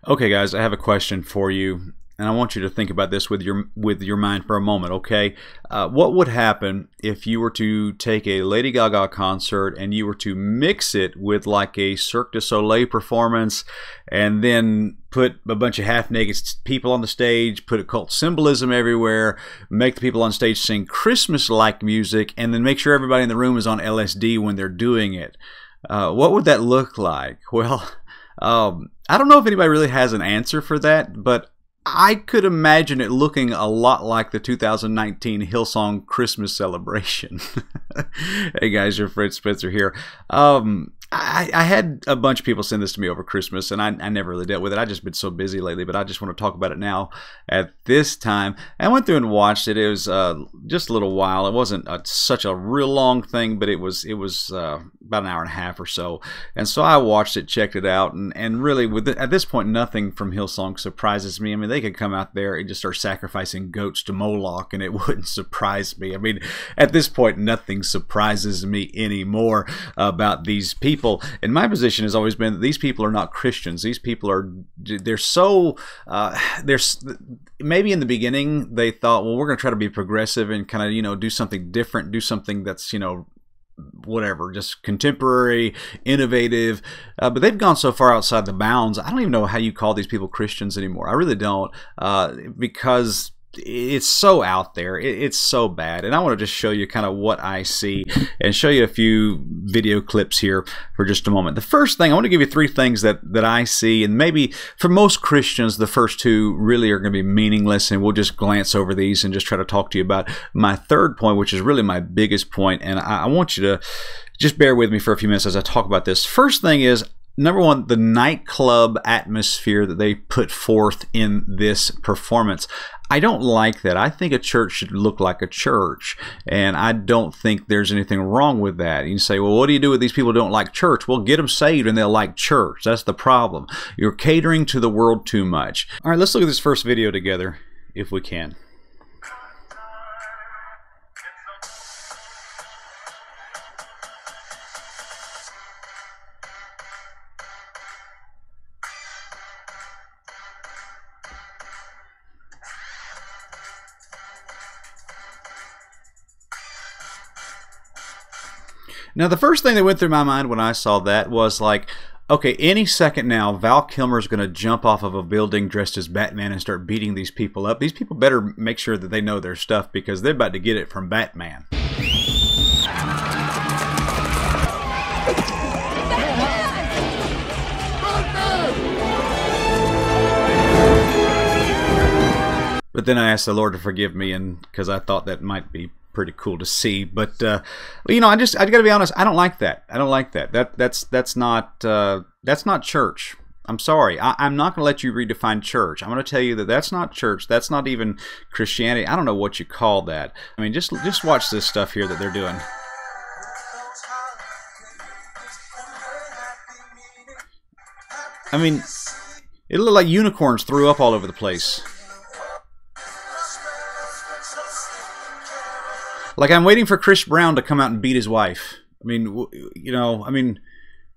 Okay, guys, I have a question for you, and I want you to think about this with your mind for a moment. Okay, what would happen if you were to take a Lady Gaga concert and you were to mix it with like a Cirque du Soleil performance, and then put a bunch of half-naked people on the stage, put occult symbolism everywhere, make the people on stage sing Christmas-like music, and then make sure everybody in the room is on LSD when they're doing it? What would that look like? Well, I don't know if anybody really has an answer for that, but I could imagine it looking a lot like the 2019 Hillsong Christmas celebration. Hey guys, your friend Spencer here. I had a bunch of people send this to me over Christmas, and I never really dealt with it. I've just been so busy lately, but I just want to talk about it now at this time. I went through and watched it. It was just a little while. It wasn't such a real long thing, but it was about an hour and a half or so. And so I watched it, checked it out, and really, at this point, nothing from Hillsong surprises me. I mean, they could come out there and just start sacrificing goats to Moloch, and it wouldn't surprise me. I mean, at this point, nothing surprises me anymore about these people. And my position has always been that these people are not Christians. These people are, maybe in the beginning they thought, well, we're going to try to be progressive and kind of, do something different, do something that's, whatever, just contemporary, innovative, but they've gone so far outside the bounds. I don't even know how you call these people Christians anymore. I really don't, because it's so out there. It's so bad. And I want to just show you kind of what I see and show you a few video clips here for just a moment. The first thing, I want to give you three things that I see, and maybe for most Christians, the first two really are going to be meaningless, and we'll just glance over these and just try to talk to you about my third point, which is really my biggest point, and I want you to just bear with me for a few minutes as I talk about this. First thing is, number one, the nightclub atmosphere that they put forth in this performance. I don't like that. I think a church should look like a church, and I don't think there's anything wrong with that. You say, well, what do you do with these people who don't like church? Well, get them saved and they'll like church. That's the problem. You're catering to the world too much. All right, let's look at this first video together, if we can. Now, the first thing that went through my mind when I saw that was like, okay, any second now, Val Kilmer's going to jump off of a building dressed as Batman and start beating these people up. These people better make sure that they know their stuff, because they're about to get it from Batman. But then I asked the Lord to forgive me, and because I thought that might be pretty cool to see. But I gotta be honest, I don't like that. I don't like that. That's not church. I'm sorry. I'm not going to let you redefine church. I'm going to tell you that that's not church. That's not even Christianity. I don't know what you call that. I mean, just watch this stuff here that they're doing. I mean, it looked like unicorns threw up all over the place. Like, I'm waiting for Chris Brown to come out and beat his wife. I mean,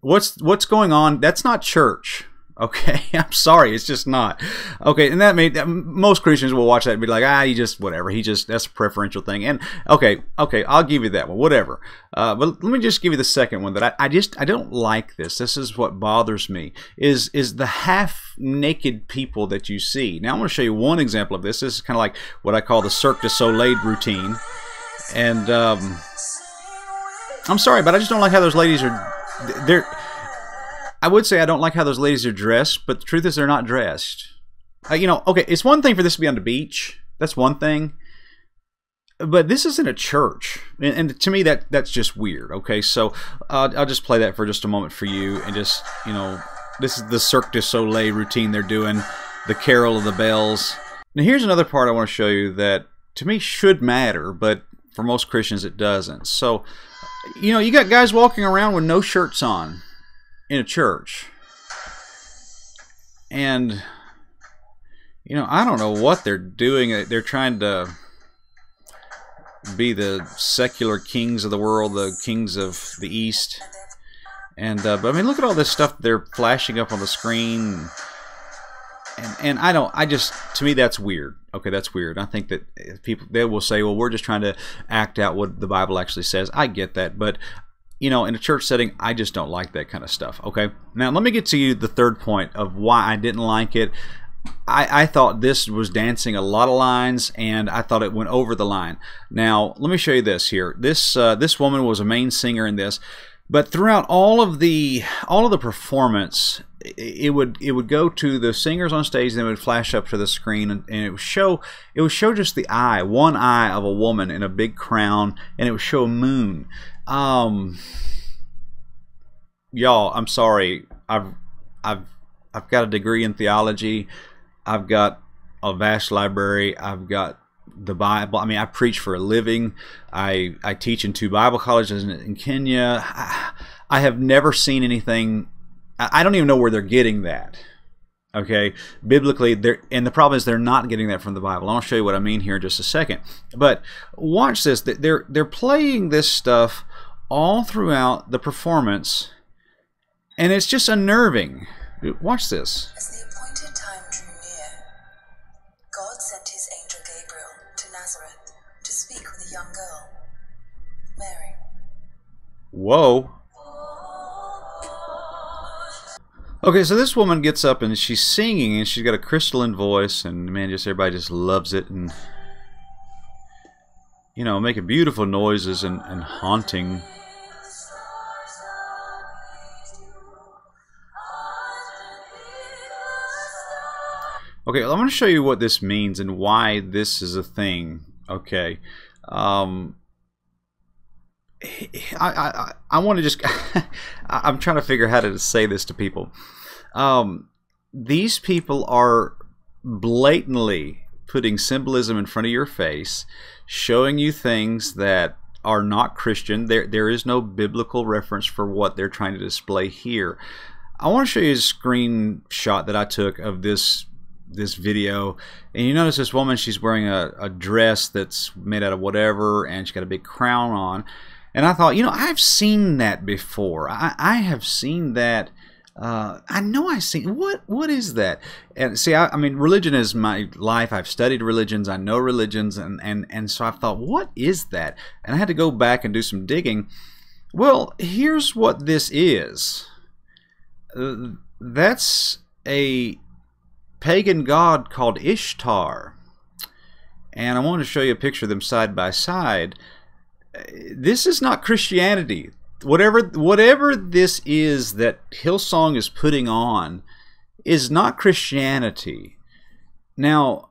what's going on? That's not church. Okay, I'm sorry, it's just not. Okay, and that made most Christians will watch that and be like, whatever. That's a preferential thing. And okay, I'll give you that one, whatever. But let me just give you the second one that I don't like this. This is what bothers me is the half-naked people that you see. Now I'm going to show you one example of this. This is kind of like what I call the Cirque du Soleil routine. And I'm sorry, but I just don't like how those ladies are. I would say I don't like how those ladies are dressed, but the truth is they're not dressed. Okay, it's one thing for this to be on the beach. That's one thing. But this isn't a church, and to me that's just weird. Okay, so I'll just play that for just a moment for you, and just this is the Cirque du Soleil routine they're doing, the Carol of the Bells. Now here's another part I want to show you that to me should matter, but for most Christians it doesn't. So, you got guys walking around with no shirts on in a church. And, I don't know what they're doing. They're trying to be the secular kings of the world, the kings of the East. And but I mean, look at all this stuff they're flashing up on the screen. And I just, to me, that's weird. Okay, that's weird. I think that people, they will say, well, we're just trying to act out what the Bible actually says. I get that, but you know, in a church setting, I just don't like that kind of stuff. Okay, now let me get to you the third point of why I didn't like it. I thought this was dancing a lot of lines, and I thought it went over the line. Now let me show you this here. This woman was a main singer in this, but throughout all of the performance, it would go to the singers on stage, and then it would flash up to the screen, and it would show just the eye, one eye of a woman in a big crown, and it would show a moon. Y'all, I'm sorry. I've got a degree in theology. I've got a vast library. I've got the Bible. I mean, I preach for a living. I teach in 2 Bible colleges in Kenya. I have never seen anything. I don't even know where they're getting that. Okay, biblically, and the problem is they're not getting that from the Bible. I'll show you what I mean here in just a second. But watch this. They're playing this stuff all throughout the performance, and it's just unnerving. Watch this. As the appointed time drew near, God sent his angel Gabriel to Nazareth to speak with a young girl, Mary. Whoa. Okay, so this woman gets up and she's singing, and she's got a crystalline voice, and man, just everybody just loves it, and you know, making beautiful noises and haunting. Okay, I'm going to show you what this means and why this is a thing. Okay, I want to just I'm trying to figure out how to say this to people. These people are blatantly putting symbolism in front of your face, showing you things that are not Christian. There is no biblical reference for what they're trying to display here. I want to show you a screenshot that I took of this video, and you notice this woman, she's wearing a dress that's made out of whatever, and she's got a big crown on. And I thought, you know, I've seen that before. I have seen that. I know I've seen. What is that? And see, I mean, religion is my life. I've studied religions. I know religions, and so I thought, what is that? And I had to go back and do some digging. Well, here's what this is. That's a pagan god called Ishtar, and I want to show you a picture of them side by side. This is not Christianity. Whatever this is that Hillsong is putting on is not Christianity. Now,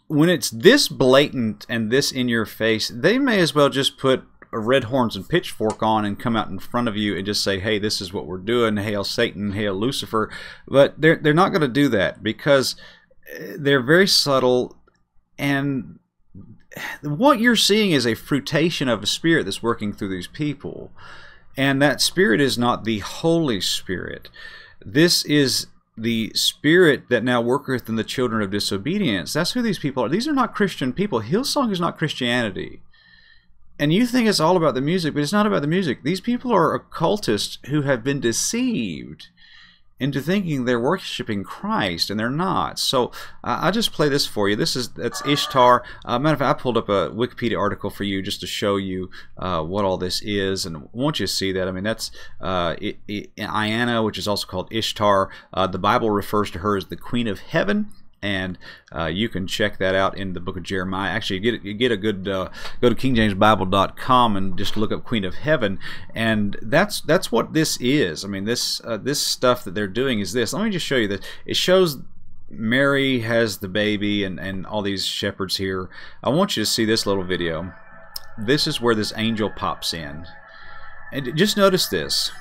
when it's this blatant and this in your face, they may as well just put a red horns and pitchfork on and come out in front of you and just say, hey, this is what we're doing, hail Satan, hail Lucifer. But they're not going to do that, because they're very subtle, and what you're seeing is a fruitation of a spirit that's working through these people, and that spirit is not the Holy Spirit. This is the spirit that now worketh in the children of disobedience. That's who these people are. These are not Christian people. Hillsong is not Christianity. And you think it's all about the music, but it's not about the music. These people are occultists who have been deceived into thinking they're worshiping Christ, and they're not. So I'll just play this for you. That's Ishtar. Matter of fact, I pulled up a Wikipedia article for you just to show you what all this is, and I want you to see that. I mean, that's Iana, which is also called Ishtar. The Bible refers to her as the Queen of Heaven. And you can check that out in the book of Jeremiah. Actually, you get a good go to KingJamesBible.com and just look up Queen of Heaven, and that's what this is. I mean, this stuff that they're doing is this. Let me just show you this. It shows Mary has the baby and all these shepherds here. I want you to see this little video. This is where this angel pops in, and just notice this.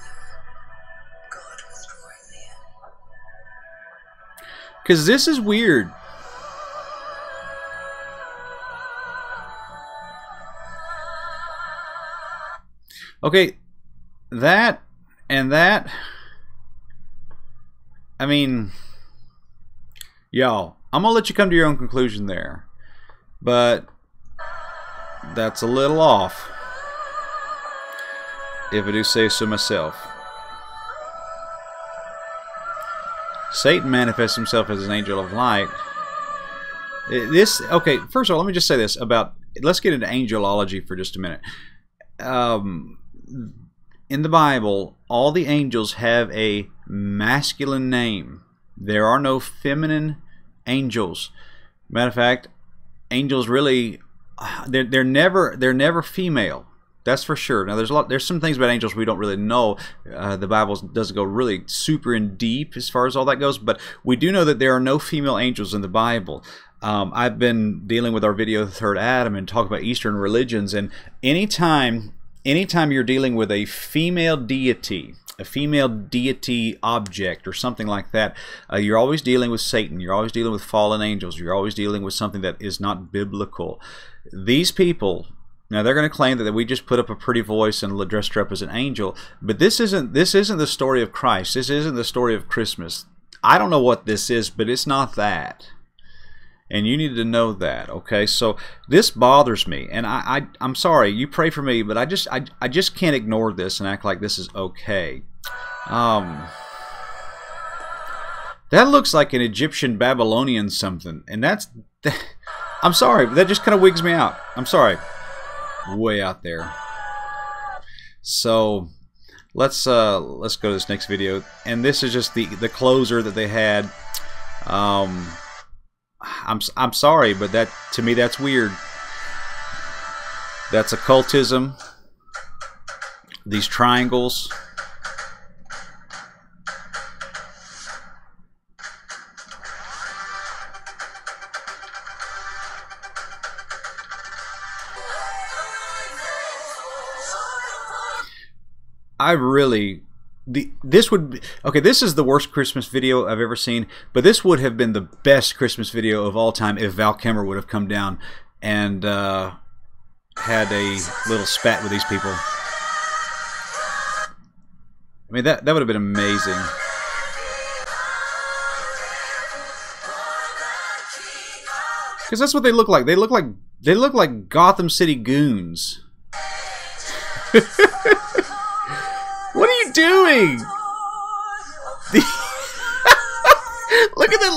Because this is weird. Okay, that and that. I mean, y'all, I'm going to let you come to your own conclusion there. But that's a little off, if I do say so myself. Satan manifests himself as an angel of light. Okay, first of all, let me just say this about, let's get into angelology for just a minute. In the Bible, all the angels have a masculine name. There are no feminine angels. Matter of fact, angels really, they're never female. That's for sure. Now there's some things about angels we don't really know. The Bible doesn't go really super in deep as far as all that goes, but we do know that there are no female angels in the Bible. I've been dealing with our video, The Third Adam, and talk about Eastern religions, and anytime you're dealing with a female deity object or something like that, you're always dealing with Satan. You're always dealing with fallen angels. You're always dealing with something that is not biblical. These people, now they're going to claim that we just put up a pretty voice and dressed her up as an angel, but this isn't the story of Christ. This isn't the story of Christmas. I don't know what this is, but it's not that. And you need to know that, okay? So this bothers me, and I'm sorry. You pray for me, but I just can't ignore this and act like this is okay. That looks like an Egyptian Babylonian something, and I'm sorry, that just kind of wigs me out. I'm sorry, way out there. So let's go to this next video, and this is just the closer that they had. I'm sorry, but that, to me, that's weird. That's occultism. These triangles. This would be, okay, this is the worst Christmas video I've ever seen, but this would have been the best Christmas video of all time if Val Kilmer would have come down and had a little spat with these people. I mean, that would have been amazing. Because that's what they look like. They look like Gotham City goons. What are you doing? Look at the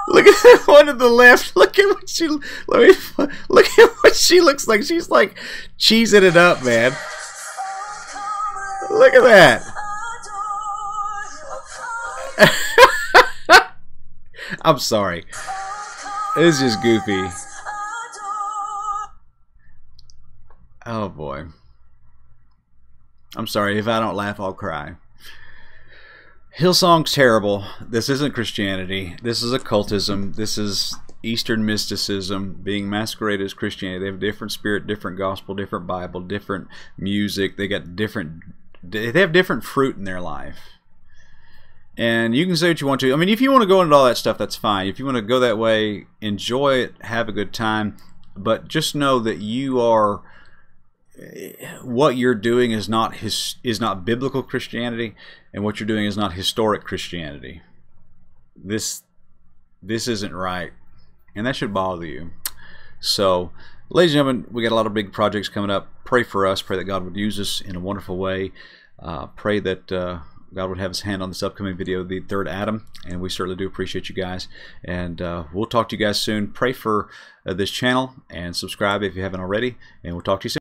look at the one to the left. Look at what she look at what she looks like. She's like cheesing it up, man. Look at that. I'm sorry. It's just goofy. Oh boy. I'm sorry, if I don't laugh, I'll cry. Hillsong's terrible. This isn't Christianity. This is occultism. This is Eastern mysticism being masqueraded as Christianity. They have different spirit, different gospel, different Bible, different music. They have different fruit in their life. And you can say what you want to. I mean, if you want to go into all that stuff, that's fine. If you want to go that way, enjoy it, have a good time. But just know that you are... what you're doing is not biblical Christianity, and what you're doing is not historic Christianity. This isn't right, and that should bother you. So, ladies and gentlemen, we got a lot of big projects coming up. Pray for us. Pray that God would use us in a wonderful way. Pray that God would have His hand on this upcoming video, The Third Adam, and we certainly do appreciate you guys. And we'll talk to you guys soon. Pray for this channel and subscribe if you haven't already, and we'll talk to you soon.